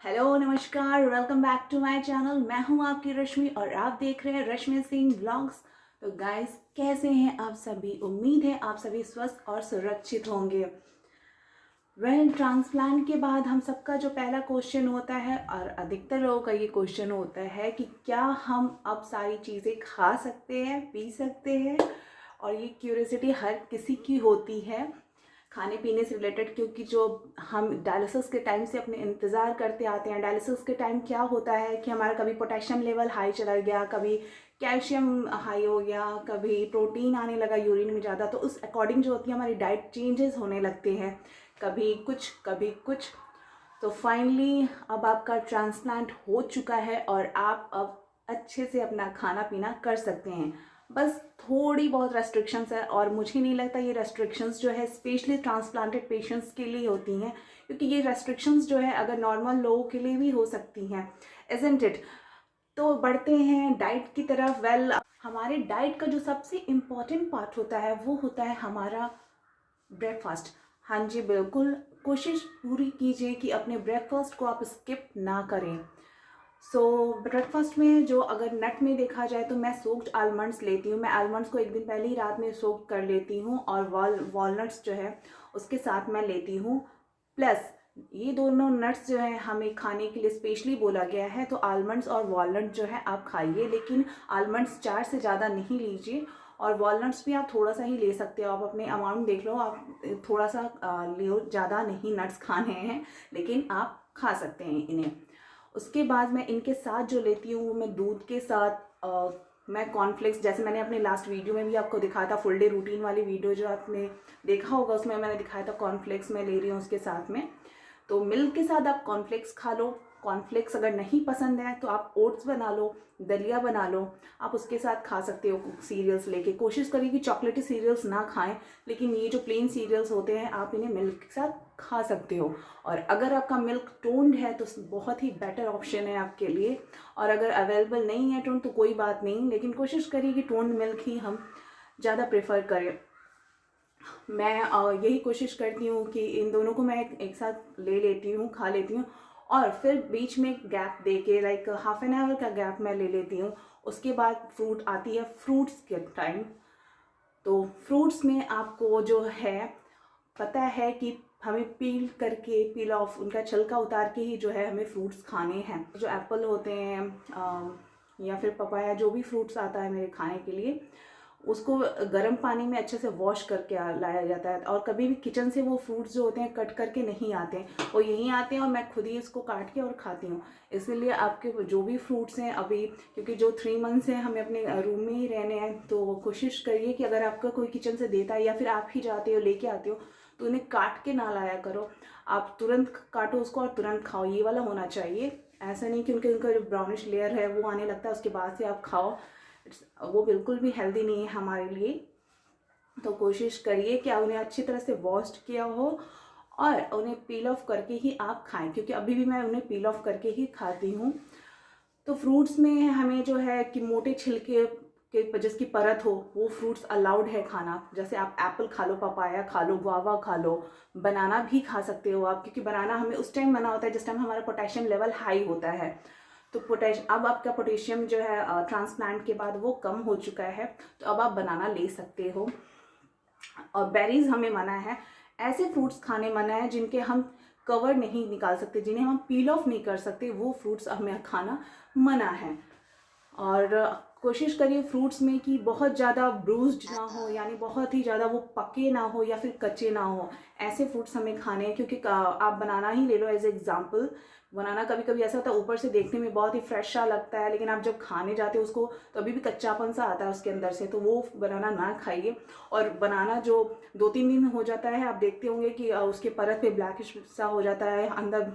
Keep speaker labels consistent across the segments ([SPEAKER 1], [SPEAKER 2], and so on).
[SPEAKER 1] Hello नमस्कार, welcome back to my channel. मैं हूं आपकी रश्मि और आप देख रहे हैं रश्मि सिंह व्लॉग्स। तो गाइस, कैसे हैं आप सभी? उम्मीद है आप सभी स्वस्थ और सुरक्षित होंगे। ट्रांसप्लांट के बाद हम सबका जो पहला क्वेश्चन होता है और अधिकतर लोगों का ये क्वेश्चन होता है कि क्या हम अब सारी चीज़ें खा सकते हैं, पी सकते हैं। और ये क्यूरियोसिटी हर किसी की होती है खाने पीने से रिलेटेड, क्योंकि जो हम डायलिसिस के टाइम से अपने इंतज़ार करते आते हैं। डायलिसिस के टाइम क्या होता है कि हमारा कभी पोटेशियम लेवल हाई चला गया, कभी कैल्शियम हाई हो गया, कभी प्रोटीन आने लगा यूरिन में ज़्यादा, तो उस अकॉर्डिंग जो होती है हमारी डाइट चेंजेस होने लगते हैं, कभी कुछ कभी कुछ। तो फाइनली अब आपका ट्रांसप्लांट हो चुका है और आप अब अच्छे से अपना खाना पीना कर सकते हैं। बस थोड़ी बहुत रेस्ट्रिक्शंस है और मुझे नहीं लगता ये रेस्ट्रिक्शंस जो है स्पेशली ट्रांसप्लांटेड पेशेंट्स के लिए होती हैं, क्योंकि ये रेस्ट्रिक्शंस जो है अगर नॉर्मल लोगों के लिए भी हो सकती हैं, इजंट इट। तो बढ़ते हैं डाइट की तरफ। हमारे डाइट का जो सबसे इम्पॉर्टेंट पार्ट होता है वो होता है हमारा ब्रेकफास्ट। हाँ जी, बिल्कुल कोशिश पूरी कीजिए कि अपने ब्रेकफास्ट को आप स्किप ना करें। ब्रेकफास्ट में जो अगर नट में देखा जाए तो मैं सोक्ड आलमंड्स लेती हूँ। मैं आलमंड्स को एक दिन पहले ही रात में सोक कर लेती हूँ और वॉलनट्स जो है उसके साथ मैं लेती हूँ। प्लस ये दोनों नट्स जो है हमें खाने के लिए स्पेशली बोला गया है, तो आलमंड्स और वॉलनट जो है आप खाइए, लेकिन आलमंड्स 4 से ज़्यादा नहीं लीजिए और वॉलनट्स भी आप थोड़ा सा ही ले सकते हो। आप अपने अमाउंट देख लो, आप थोड़ा सा ले, ज़्यादा नहीं नट्स खाने हैं, लेकिन आप खा सकते हैं इन्हें। उसके बाद मैं इनके साथ जो लेती हूँ वो मैं दूध के साथ मैं कॉर्नफ्लेक्स, जैसे मैंने अपने लास्ट वीडियो में भी आपको दिखाया था, फुल डे रूटीन वाली वीडियो जो आपने देखा होगा, उसमें मैंने दिखाया था कॉर्नफ्लेक्स मैं ले रही हूँ उसके साथ में। तो मिल्क के साथ आप कॉर्नफ्लेक्स खा लो। कॉर्नफ्लेक्स अगर नहीं पसंद है तो आप ओट्स बना लो, दलिया बना लो, आप उसके साथ खा सकते हो। सीरियल्स लेके कोशिश करिए कि चॉकलेटी सीरियल्स ना खाएं, लेकिन ये जो प्लेन सीरियल्स होते हैं आप इन्हें मिल्क के साथ खा सकते हो। और अगर आपका मिल्क टोन्ड है तो बहुत ही बेटर ऑप्शन है आपके लिए। और अगर अवेलेबल नहीं है टोन्ड तो कोई बात नहीं, लेकिन कोशिश करिए कि टोन्ड मिल्क ही हम ज़्यादा प्रेफर करें। मैं यही कोशिश करती हूँ कि इन दोनों को मैं एक साथ ले लेती हूँ, खा लेती हूँ, और फिर बीच में गैप दे के लाइक हाफ एन आवर का गैप मैं ले लेती हूँ। उसके बाद फ्रूट आती है, फ्रूट्स के टाइम। तो फ्रूट्स में आपको जो है पता है कि हमें पील करके, पील ऑफ, उनका छिलका उतार के ही जो है हमें फ्रूट्स खाने हैं। जो एप्पल होते हैं या फिर पपाया, जो भी फ्रूट्स आता है मेरे खाने के लिए, उसको गर्म पानी में अच्छे से वॉश करके लाया जाता है। और कभी भी किचन से वो फ्रूट्स जो होते हैं कट करके नहीं आते हैं, वो यहीं आते हैं और मैं खुद ही इसको काट के और खाती हूँ। इसलिए आपके जो भी फ्रूट्स हैं अभी, क्योंकि जो 3 मंथ्स हैं हमें अपने रूम में ही रहने हैं, तो कोशिश करिए कि अगर आपका कोई किचन से देता है या फिर आप ही जाते हो लेके आते हो तो उन्हें काट के ना लाया करो। आप तुरंत काटो उसको और तुरंत खाओ, ये वाला होना चाहिए। ऐसा नहीं कि उनका जो ब्राउनिश लेयर है वो आने लगता है उसके बाद से आप खाओ, वो बिल्कुल भी हेल्दी नहीं है हमारे लिए। तो कोशिश करिए कि उन्हें अच्छी तरह से वॉश किया हो और उन्हें पील ऑफ करके ही आप खाएं, क्योंकि अभी भी मैं उन्हें पील ऑफ करके ही खाती हूँ। तो फ्रूट्स में हमें जो है कि मोटे छिलके के जिसकी परत हो वो फ्रूट्स अलाउड है खाना। जैसे आप एप्पल खा लो, पपाया खा लो, गुआवा खा लो, बनाना भी खा सकते हो आप, क्योंकि बनाना हमें उस टाइम मना होता है जिस टाइम हमारा पोटेशियम लेवल हाई होता है। तो अब आपका पोटेशियम जो है ट्रांसप्लांट के बाद वो कम हो चुका है, तो अब आप बनाना ले सकते हो। और बेरीज हमें मना है, ऐसे फ्रूट्स खाने मना है जिनके हम कवर नहीं निकाल सकते, जिन्हें हम पील ऑफ नहीं कर सकते, वो फ्रूट्स हमें खाना मना है। और कोशिश करिए फ्रूट्स में कि बहुत ज़्यादा ब्रूस्ड ना हो, यानी बहुत ही ज़्यादा वो पके ना हो या फिर कच्चे ना हो, ऐसे फ्रूट्स हमें खाने हैं। क्योंकि आप बनाना ही ले लो एज एग्जांपल। बनाना कभी कभी ऐसा होता है ऊपर से देखने में बहुत ही फ्रेश सा लगता है, लेकिन आप जब खाने जाते हो उसको तो अभी भी कच्चापन सा आता है उसके अंदर से, तो वो बनाना ना खाइए। और बनाना जो 2-3 दिन हो जाता है, आप देखते होंगे कि उसके परत पे ब्लैकिश सा हो जाता है अंदर,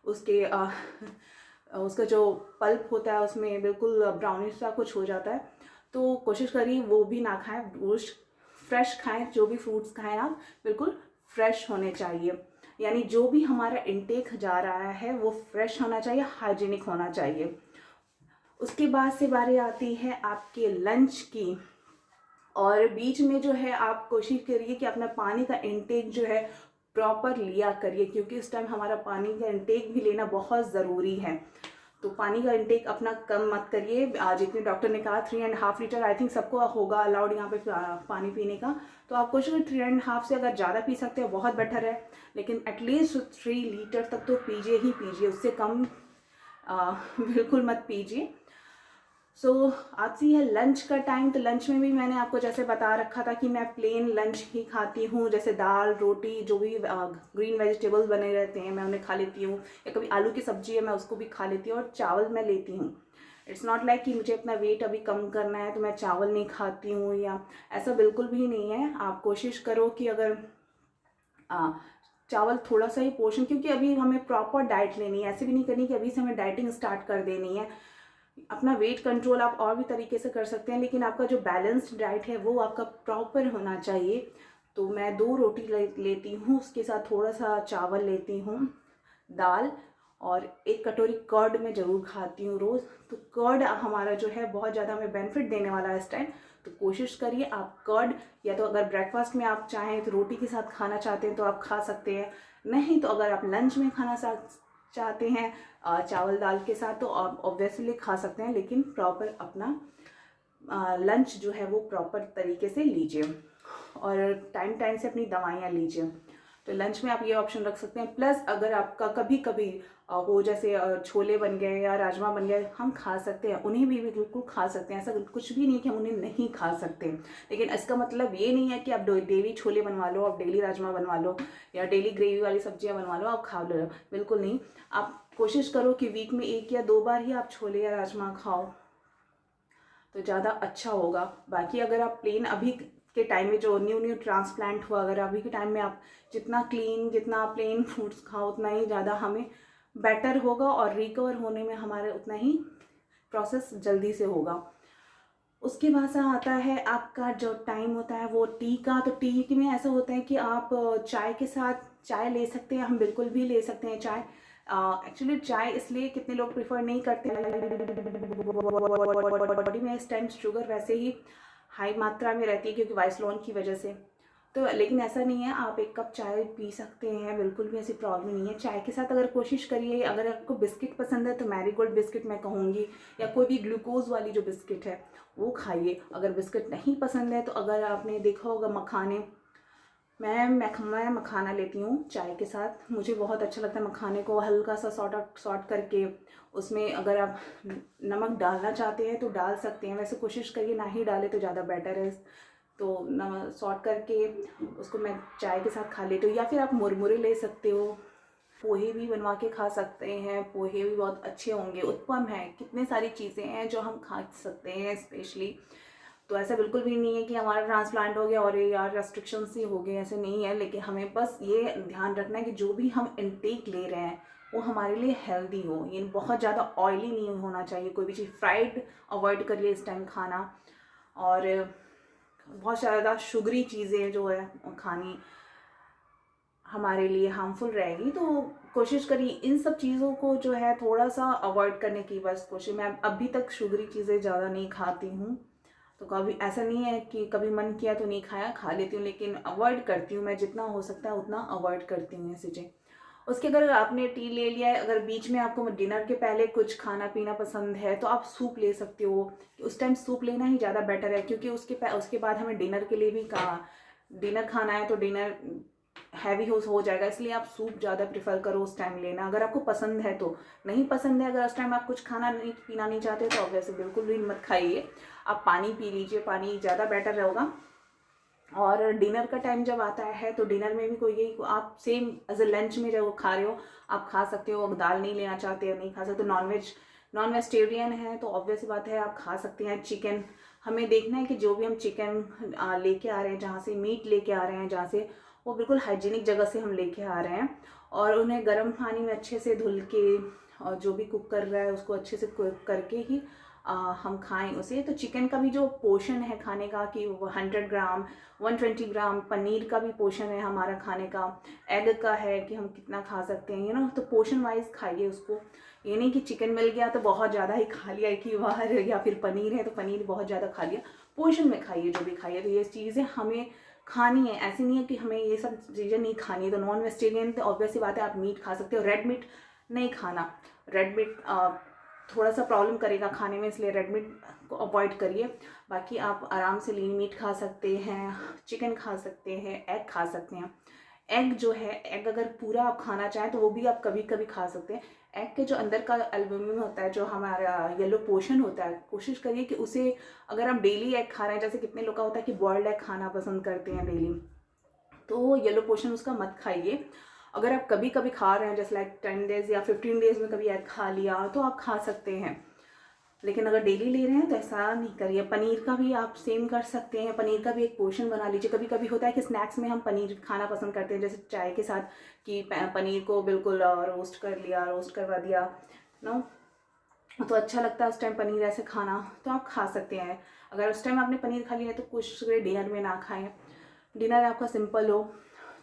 [SPEAKER 1] उसके उसका जो पल्प होता है उसमें बिल्कुल ब्राउनिश सा कुछ हो जाता है। तो कोशिश करिए वो भी ना खाएं, रोज फ्रेश खाएं। जो भी फ्रूट्स खाएं आप बिल्कुल फ्रेश होने चाहिए, यानी जो भी हमारा इनटेक जा रहा है वो फ्रेश होना चाहिए, हाइजीनिक होना चाहिए। उसके बाद से बारी आती है आपके लंच की। और बीच में जो है आप कोशिश करिए कि अपना पानी का इनटेक जो है प्रॉपर लिया करिए, क्योंकि इस टाइम हमारा पानी का इंटेक भी लेना बहुत ज़रूरी है। तो पानी का इंटेक अपना कम मत करिए। जितने डॉक्टर ने कहा 3.5 लीटर आई थिंक सबको होगा अलाउड यहाँ पे पानी पीने का, तो आप कोशिश करिए 3.5 से अगर ज़्यादा पी सकते हो बहुत बेटर है, लेकिन एटलीस्ट 3 लीटर तक तो पीजिए ही पीजिए, उससे कम बिल्कुल मत पीजिए। सो आज से है लंच का टाइम। तो लंच में भी मैंने आपको जैसे बता रखा था कि मैं प्लेन लंच ही खाती हूँ, जैसे दाल रोटी जो भी ग्रीन वेजिटेबल्स बने रहते हैं मैं उन्हें खा लेती हूँ, या कभी आलू की सब्जी है मैं उसको भी खा लेती हूँ, और चावल मैं लेती हूँ। इट्स नॉट लाइक कि मुझे अपना वेट अभी कम करना है तो मैं चावल नहीं खाती हूँ, या ऐसा बिल्कुल भी नहीं है। आप कोशिश करो कि अगर चावल थोड़ा सा ही पोर्शन, क्योंकि अभी हमें प्रॉपर डाइट लेनी है, ऐसे भी नहीं करनी कि अभी से हमें डाइटिंग स्टार्ट कर देनी है। अपना वेट कंट्रोल आप और भी तरीके से कर सकते हैं, लेकिन आपका जो बैलेंस्ड डाइट है वो आपका प्रॉपर होना चाहिए। तो मैं 2 रोटी लेती हूँ, उसके साथ थोड़ा सा चावल लेती हूँ, दाल, और 1 कटोरी कर्ड मैं ज़रूर खाती हूँ रोज़। तो कर्ड हमारा जो है बहुत ज़्यादा हमें बेनिफिट देने वाला है इस टाइम। तो कोशिश करिए आप कर्ड, या तो अगर ब्रेकफास्ट में आप चाहें तो रोटी के साथ खाना चाहते हैं तो आप खा सकते हैं, नहीं तो अगर आप लंच में खाना चाहते हैं चावल दाल के साथ तो आप ऑब्वियसली खा सकते हैं, लेकिन प्रॉपर अपना लंच जो है वो प्रॉपर तरीके से लीजिए, और टाइम टाइम से अपनी दवाइयाँ लीजिए। तो लंच में आप ये ऑप्शन रख सकते हैं। प्लस अगर आपका कभी कभी वो जैसे छोले बन गए या राजमा बन गए, हम खा सकते हैं, उन्हें भी बिल्कुल खा सकते हैं, ऐसा कुछ भी नहीं कि हम उन्हें नहीं खा सकते। लेकिन इसका मतलब ये नहीं है कि आप डेली छोले बनवा लो, आप डेली राजमा बनवा लो, या डेली ग्रेवी वाली सब्जियां बनवा लो, आप खा लो, बिल्कुल नहीं। आप कोशिश करो कि वीक में 1 या 2 बार ही आप छोले या राजमा खाओ तो ज़्यादा अच्छा होगा। बाकी अगर आप प्लेन अभी के टाइम में जो न्यू ट्रांसप्लांट हुआ, अगर अभी के टाइम में आप जितना प्लेन फूड्स खाओ उतना ही ज़्यादा हमें बेटर होगा, और रिकवर होने में हमारे उतना ही प्रोसेस जल्दी से होगा। उसके बाद से आता है आपका जो टाइम होता है वो टी का। तो टी में ऐसा होता है कि आप चाय के साथ चाय ले सकते हैं, हम बिल्कुल भी ले सकते हैं चाय। एक्चुअली चाय इसलिए कितने लोग प्रेफर नहीं करते, बॉडी में इस टाइम शुगर वैसे ही हाई मात्रा में रहती है क्योंकि वाइसलॉन की वजह से। तो लेकिन ऐसा नहीं है, आप 1 कप चाय पी सकते हैं, बिल्कुल भी ऐसी प्रॉब्लम नहीं है। चाय के साथ अगर कोशिश करिए, अगर आपको बिस्किट पसंद है तो मैरीगोल्ड बिस्किट मैं कहूँगी, या कोई भी ग्लूकोज वाली जो बिस्किट है वो खाइए। अगर बिस्किट नहीं पसंद है तो अगर आपने देखा होगा मखाने, मैं मखाना लेती हूँ चाय के साथ, मुझे बहुत अच्छा लगता है। मखाने को हल्का सा सॉट करके उसमें अगर आप नमक डालना चाहते हैं तो डाल सकते हैं, वैसे कोशिश करिए ना ही डालें तो ज़्यादा बेटर है। तो नमक सॉट करके उसको मैं चाय के साथ खा लेती हूँ, या फिर आप मुरमुरे ले सकते हो, पोहे भी बनवा के खा सकते हैं, पोहे भी बहुत अच्छे होंगे, उत्पम है, कितने सारी चीज़ें हैं जो हम खा सकते हैं स्पेशली। तो ऐसा बिल्कुल भी नहीं है कि हमारा ट्रांसप्लांट हो गया और ये यार रेस्ट्रिक्शंस ही हो गए, ऐसे नहीं है। लेकिन हमें बस ये ध्यान रखना है कि जो भी हम इनटेक ले रहे हैं वो हमारे लिए हेल्दी हो, ये बहुत ज़्यादा ऑयली नहीं होना चाहिए, कोई भी चीज़ फ्राइड अवॉइड करिए इस टाइम खाना, और बहुत ज़्यादा शुगरी चीज़ें जो है खानी हमारे लिए हार्मफुल रहेगी। तो कोशिश करिए इन सब चीज़ों को जो है थोड़ा सा अवॉइड करने की बस कोशिश। मैं अभी तक शुगरी चीज़ें ज़्यादा नहीं खाती हूँ, तो कभी ऐसा नहीं है कि कभी मन किया तो नहीं खाया, खा लेती हूँ, लेकिन अवॉइड करती हूँ मैं, जितना हो सकता है उतना अवॉइड करती हूँ ये चीज़ें। उसके अगर आपने टी ले लिया है, अगर बीच में आपको डिनर के पहले कुछ खाना पीना पसंद है तो आप सूप ले सकते हो। उस टाइम सूप लेना ही ज़्यादा बेटर है, क्योंकि उसके बाद हमें डिनर के लिए भी डिनर खाना है, तो डिनर हैवी हो जाएगा, इसलिए आप सूप ज़्यादा प्रेफर करो उस टाइम लेना, अगर आपको पसंद है तो। नहीं पसंद है, अगर उस टाइम आप कुछ खाना नहीं पीना नहीं चाहते तो वैसे बिल्कुल भी मत खाइए, आप पानी पी लीजिए, पानी ज़्यादा बेटर रहेगा। और डिनर का टाइम जब आता है तो डिनर में भी कोई यही आप सेम एज ए लंच में जब खा रहे हो आप खा सकते हो, दाल नहीं लेना चाहते हो नहीं खा सकते, नॉन वेजिटेरियन है तो ऑब्वियस बात है आप खा सकते हैं। चिकन, हमें देखना है कि जो भी हम चिकन लेके आ रहे हैं, जहाँ से मीट लेके आ रहे हैं, जहाँ से वो बिल्कुल हाइजीनिक जगह से हम लेके आ रहे हैं, और उन्हें गर्म पानी में अच्छे से धुल के, और जो भी कुक कर रहा है उसको अच्छे से कुक करके ही हम खाएं उसे। तो चिकन का भी जो पोर्शन है खाने का कि 100 ग्राम 120 ग्राम, पनीर का भी पोर्शन है हमारा खाने का, एग का है कि हम कितना खा सकते हैं, तो पोर्शन वाइज खाइए उसको। ये नहीं कि चिकन मिल गया तो बहुत ज़्यादा ही खा लिया कि बाहर, या फिर पनीर है तो पनीर बहुत ज़्यादा खा लिया, पोर्शन में खाइए जो भी खाइए। तो ये चीज़ें हमें खानी है, ऐसी नहीं है कि हमें ये सब चीज़ें नहीं खानी है। तो नॉन वेजिटेरियन तो ऑब्वियस सी बात है आप मीट खा सकते हो, रेड मीट नहीं खाना। रेड मीट थोड़ा सा प्रॉब्लम करेगा खाने में, इसलिए रेड मीट को अवॉइड करिए। बाकी आप आराम से लीन मीट खा सकते हैं, चिकन खा सकते हैं, एग खा सकते हैं। एग जो है, एग अगर पूरा आप खाना चाहें तो वो भी आप कभी कभी खा सकते हैं। एग के जो अंदर का एल्ब्यूमिन होता है, जो हमारा येलो पोर्शन होता है, कोशिश करिए कि उसे, अगर हम डेली एग खा रहे हैं, जैसे कितने लोग का होता है कि बॉइल्ड एग खाना पसंद करते हैं डेली, तो येलो पोर्शन उसका मत खाइए। अगर आप कभी कभी खा रहे हैं, जैसे लाइक 10 डेज या 15 डेज में कभी एग खा लिया, तो आप खा सकते हैं। लेकिन अगर डेली ले रहे हैं तो ऐसा नहीं करिए। पनीर का भी आप सेम कर सकते हैं, पनीर का भी एक पोर्शन बना लीजिए। कभी कभी होता है कि स्नैक्स में हम पनीर खाना पसंद करते हैं, जैसे चाय के साथ, कि पनीर को बिल्कुल रोस्ट कर लिया, रोस्ट करवा दिया नो, तो अच्छा लगता है उस टाइम पनीर ऐसे खाना, तो आप खा सकते हैं। अगर उस टाइम आपने पनीर खा लिया है तो कोशिश करिए डिनर में ना खाएं, डिनर आपका सिंपल हो।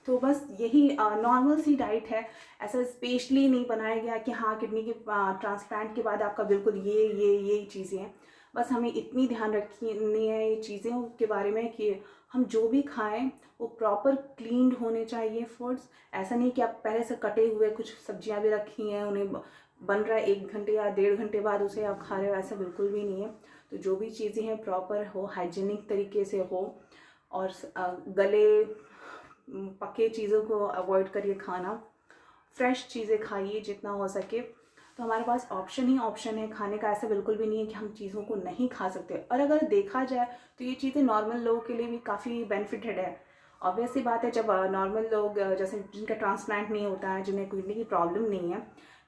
[SPEAKER 1] तो बस यही नॉर्मल सी डाइट है, ऐसा स्पेशली नहीं बनाया गया कि हाँ किडनी के ट्रांसप्लांट के बाद आपका बिल्कुल ये चीज़ें हैं। बस हमें इतनी ध्यान रखनी है ये चीज़ें के बारे में कि हम जो भी खाएं वो प्रॉपर क्लीन्ड होने चाहिए फूड्स। ऐसा नहीं कि आप पहले से कटे हुए कुछ सब्जियां भी रखी हैं, उन्हें बन रहा है 1 घंटे या 1.5 घंटे बाद उसे आप खा रहे हो, ऐसा बिल्कुल भी नहीं है। तो जो भी चीज़ें हैं प्रॉपर हो, हाइजीनिक तरीके से हो, और गले पके चीज़ों को अवॉइड करिए खाना, फ्रेश चीज़ें खाइए जितना हो सके। तो हमारे पास ऑप्शन ही ऑप्शन है खाने का, ऐसा बिल्कुल भी नहीं है कि हम चीज़ों को नहीं खा सकते। और अगर देखा जाए तो ये चीज़ें नॉर्मल लोगों के लिए भी काफ़ी बेनिफिटेड है। ऑब्वियस सी बात है, जब नॉर्मल लोग जैसे जिनका ट्रांसप्लांट नहीं होता है, जिन्हें किडनी की प्रॉब्लम नहीं है,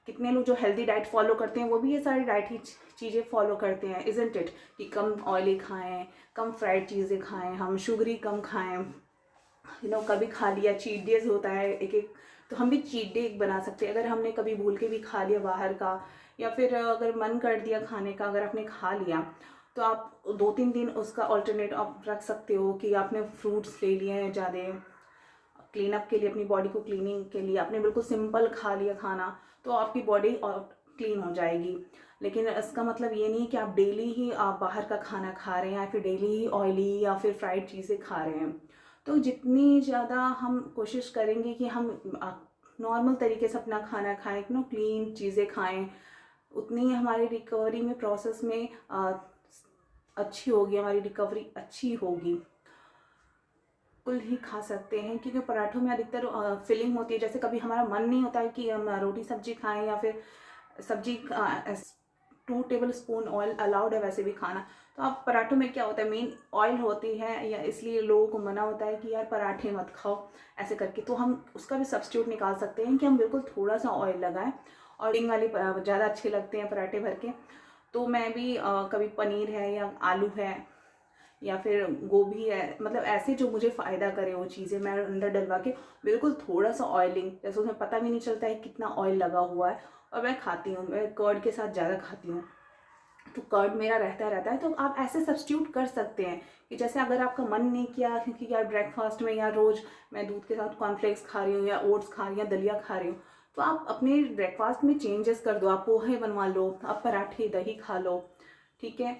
[SPEAKER 1] कितने लोग जो हेल्दी डाइट फॉलो करते हैं वो भी ये सारी डाइट ही चीज़ें फॉलो करते हैं, इजंट इट, कि कम ऑयली खाएं, कम फ्राइड चीज़ें खाएं, हम शुगरी कम खाएं, कभी खा लिया, चीट डेज होता है एक एक, तो हम भी चीट डे एक बना सकते हैं। अगर हमने कभी भूल के भी खा लिया बाहर का, या फिर अगर मन कर दिया खाने का, अगर आपने खा लिया, तो आप 2-3 दिन उसका ऑल्टरनेट आप रख सकते हो, कि आपने फ्रूट्स ले लिए हैं ज़्यादा क्लीन अप के लिए, अपनी बॉडी को क्लीनिंग के लिए आपने बिल्कुल सिंपल खा लिया खाना, तो आपकी बॉडी और क्लीन हो जाएगी। लेकिन इसका मतलब ये नहीं कि आप डेली ही आप बाहर का खाना खा रहे हैं, या फिर डेली ही ऑयली या फिर फ्राइड चीज़ें खा रहे हैं। तो जितनी ज़्यादा हम कोशिश करेंगे कि हम नॉर्मल तरीके से अपना खाना खाएं, क्लीन चीज़ें खाएं, उतनी ही हमारी रिकवरी में प्रोसेस में अच्छी होगी, हमारी रिकवरी अच्छी होगी। बिल्कुल ही खा सकते हैं, क्योंकि पराठों में अधिकतर फिलिंग होती है। जैसे कभी हमारा मन नहीं होता है कि हम रोटी सब्जी खाएं, या फिर सब्जी 2 टेबल स्पून ऑयल अलाउड है वैसे भी खाना, तो आप पराठों में क्या होता है, मेन ऑयल होती है, या इसलिए लोगों को मना होता है कि यार पराठे मत खाओ ऐसे करके। तो हम उसका भी सब्स्टिट्यूट निकाल सकते हैं कि हम बिल्कुल थोड़ा सा ऑयल लगाएं, और रिंग वाली ज़्यादा अच्छे लगते हैं पराठे भर के। तो मैं भी कभी पनीर है या आलू है या फिर गोभी है, मतलब ऐसे जो मुझे फ़ायदा करे वो चीज़ें मैं अंदर डलवा के बिल्कुल थोड़ा सा ऑयलिंग, जैसे उसमें पता भी नहीं चलता है कितना ऑयल लगा हुआ है, और मैं खाती हूँ। मैं कर्ड के साथ ज़्यादा खाती हूँ, तो कर्ड मेरा रहता है। तो आप ऐसे सब्स्टिट्यूट कर सकते हैं कि जैसे अगर आपका मन नहीं किया क्योंकि यार ब्रेकफास्ट में या रोज़ मैं दूध के साथ कॉर्नफ्लेक्स खा रही हूँ, या ओट्स खा रही हूँ, या दलिया खा रही हूँ, तो आप अपने ब्रेकफास्ट में चेंजेस कर दो, आप पोहे बनवा लो, आप पराठे दही खा लो, ठीक है।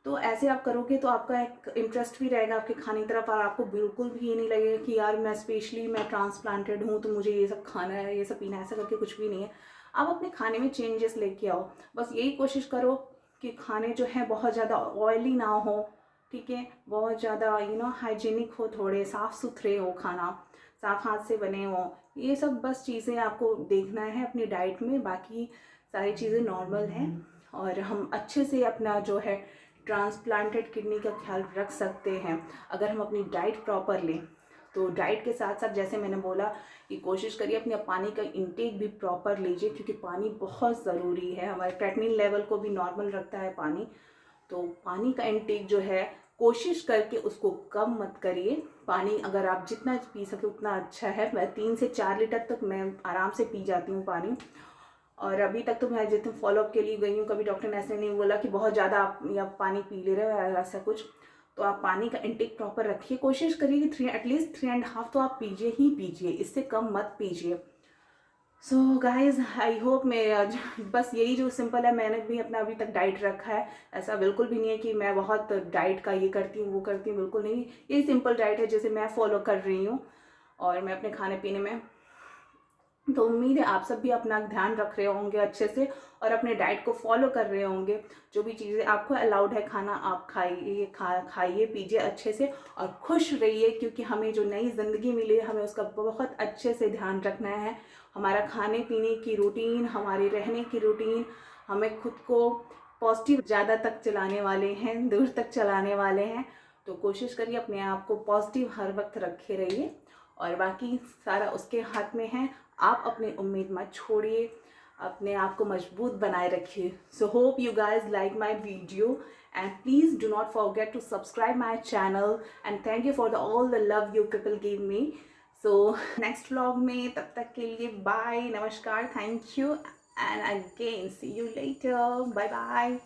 [SPEAKER 1] तो ऐसे आप करोगे तो आपका एक इंटरेस्ट भी रहेगा आपके खाने की तरफ, और आपको बिल्कुल भी ये नहीं लगेगा कि यार मैं ट्रांसप्लांटेड हूँ तो मुझे ये सब खाना है, ये सब पीना है, ऐसा करके कुछ भी नहीं है। आप अपने खाने में चेंजेस लेके आओ, बस यही कोशिश करो कि खाने जो है बहुत ज़्यादा ऑयली ना हो, ठीक है, बहुत ज़्यादा हाइजीनिक हो, थोड़े साफ़ सुथरे हो, खाना साफ हाथ से बने हो। ये सब बस चीज़ें आपको देखना है अपनी डाइट में, बाकी सारी चीज़ें नॉर्मल हैं, और हम अच्छे से अपना जो है ट्रांसप्लांटेड किडनी का ख्याल रख सकते हैं अगर हम अपनी डाइट प्रॉपर लें। तो डाइट के साथ साथ जैसे मैंने बोला कि कोशिश करिए अपने पानी का इंटेक भी प्रॉपर लीजिए, क्योंकि पानी बहुत ज़रूरी है, हमारे क्रेटिनिन लेवल को भी नॉर्मल रखता है पानी। तो पानी का इंटेक जो है कोशिश करके उसको कम मत करिए। पानी अगर आप जितना पी सके उतना अच्छा है। मैं 3 से 4 लीटर तक मैं आराम से पी जाती हूँ पानी, और अभी तक तो मैं जितने फॉलोअप के लिए गई हूँ कभी डॉक्टर ने ऐसे नहीं बोला कि बहुत ज़्यादा आप या पानी पी ले रहे हो ऐसा कुछ। तो आप पानी का इंटेक प्रॉपर रखिए, कोशिश करिए कि एटलीस्ट 3.5 तो आप पीजिए ही पीजिए, इससे कम मत पीजिए। सो गाइज़ आई होप मैं आज बस यही जो सिंपल है, मैंने भी अपना अभी तक डाइट रखा है। ऐसा बिल्कुल भी नहीं है कि मैं बहुत डाइट का ये करती हूँ वो करती हूँ, बिल्कुल नहीं। यही सिंपल डाइट है जैसे मैं फॉलो कर रही हूँ और मैं अपने खाने पीने में। तो उम्मीद है आप सब भी अपना ध्यान रख रहे होंगे अच्छे से और अपने डाइट को फॉलो कर रहे होंगे। जो भी चीज़ें आपको अलाउड है खाना आप खाइए, खाइए पीजिए अच्छे से और खुश रहिए, क्योंकि हमें जो नई ज़िंदगी मिली है हमें उसका बहुत अच्छे से ध्यान रखना है। हमारा खाने पीने की रूटीन, हमारे रहने की रूटीन, हमें खुद को पॉजिटिव ज़्यादा तक चलाने वाले हैं, दूर तक चलाने वाले हैं। तो कोशिश करिए अपने आप को पॉजिटिव हर वक्त रखे रहिए और बाकी सारा उसके हाथ में है। आप अपनी उम्मीद मत छोड़िए, अपने आप को मजबूत बनाए रखिए। So hope you guys like my video and please do not forget to subscribe my channel and thank you for the all the love you people give me. So next vlog में, तब तक के लिए bye, नमस्कार, thank you and again see you later, bye bye.